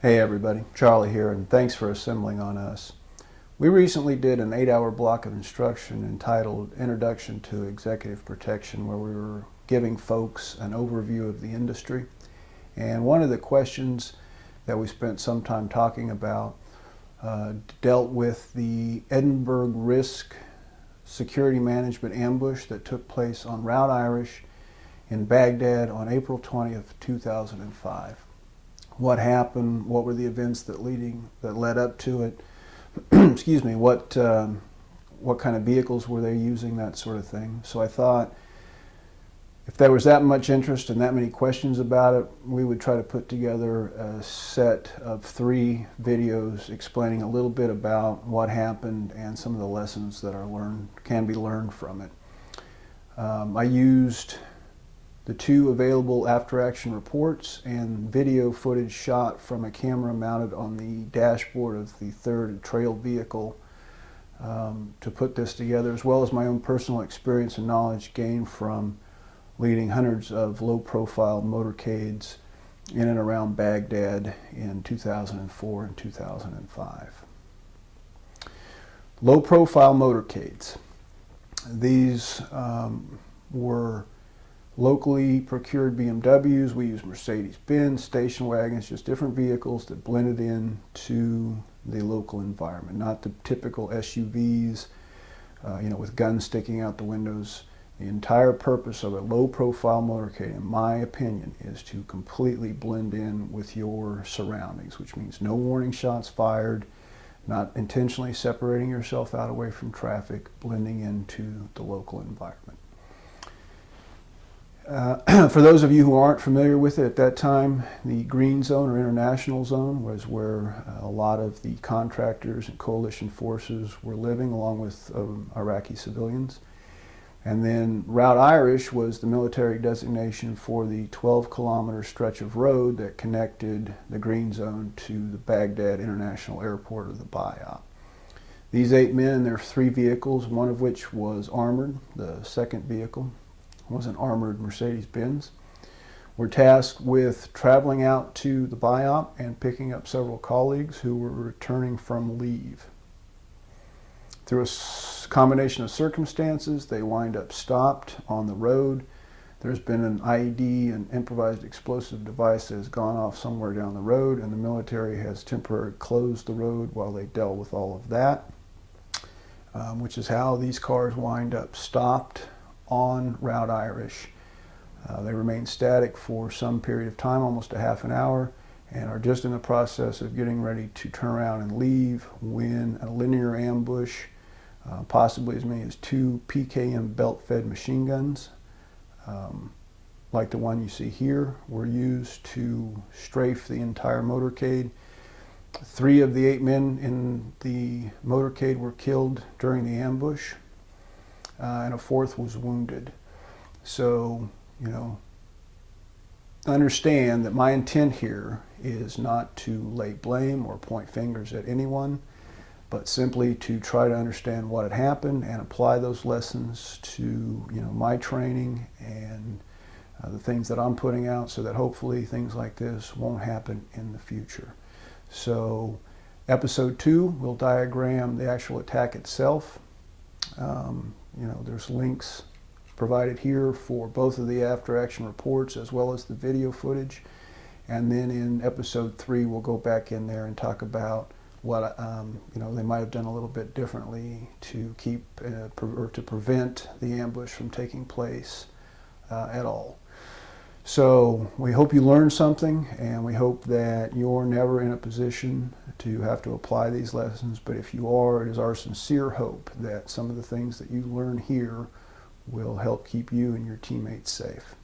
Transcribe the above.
Hey everybody, Charlie here, and thanks for assembling on us. We recently did an 8-hour block of instruction entitled Introduction to Executive Protection, where we were giving folks an overview of the industry. And one of the questions that we spent some time talking about dealt with the Edinburgh risk security management ambush that took place on Route Irish in Baghdad on April 20th, 2005. What happened, what were the events that led up to it, excuse me, what kind of vehicles were they using, that sort of thing. So I thought if there was that much interest and that many questions about it, we would try to put together a set of 3 videos explaining a little bit about what happened and some of the lessons that can be learned from it. I used the 2 available after-action reports and video footage shot from a camera mounted on the dashboard of the 3rd trail vehicle to put this together, as well as my own personal experience and knowledge gained from leading hundreds of low-profile motorcades in and around Baghdad in 2004 and 2005. Low-profile motorcades. These were locally procured BMWs. We used Mercedes-Benz, station wagons, just different vehicles that blended in to the local environment, not the typical SUVs, with guns sticking out the windows. The entire purpose of a low-profile motorcade, in my opinion, is to completely blend in with your surroundings, which means no warning shots fired, not intentionally separating yourself out away from traffic, blending into the local environment. For those of you who aren't familiar with it, at that time, the green zone or international zone was where a lot of the contractors and coalition forces were living, along with Iraqi civilians. And then Route Irish was the military designation for the 12-kilometer stretch of road that connected the green zone to the Baghdad International Airport, or the BIAP. These 8 men in their 3 vehicles, one of which was armored, the second vehicle was an armored Mercedes-Benz, were tasked with traveling out to the BIAP and picking up several colleagues who were returning from leave. Through a combination of circumstances, they wind up stopped on the road. There's been an IED, an improvised explosive device, that has gone off somewhere down the road, and the military has temporarily closed the road while they dealt with all of that, which is how these cars wind up stopped on Route Irish. They remain static for some period of time, almost a half an hour, and are just in the process of getting ready to turn around and leave when a linear ambush, possibly as many as 2 PKM belt-fed machine guns, like the one you see here, were used to strafe the entire motorcade. 3 of the 8 men in the motorcade were killed during the ambush, and a 4th was wounded. So, understand that my intent here is not to lay blame or point fingers at anyone, but simply to try to understand what had happened and apply those lessons to my training and the things that I'm putting out, so that hopefully things like this won't happen in the future. So episode 2 will diagram the actual attack itself. There's links provided here for both of the after-action reports as well as the video footage. And then in episode 3, we'll go back in there and talk about what they might have done a little bit differently to keep or to prevent the ambush from taking place at all. So we hope you learned something, and we hope that you're never in a position to have to apply these lessons. But if you are, it is our sincere hope that some of the things that you learn here will help keep you and your teammates safe.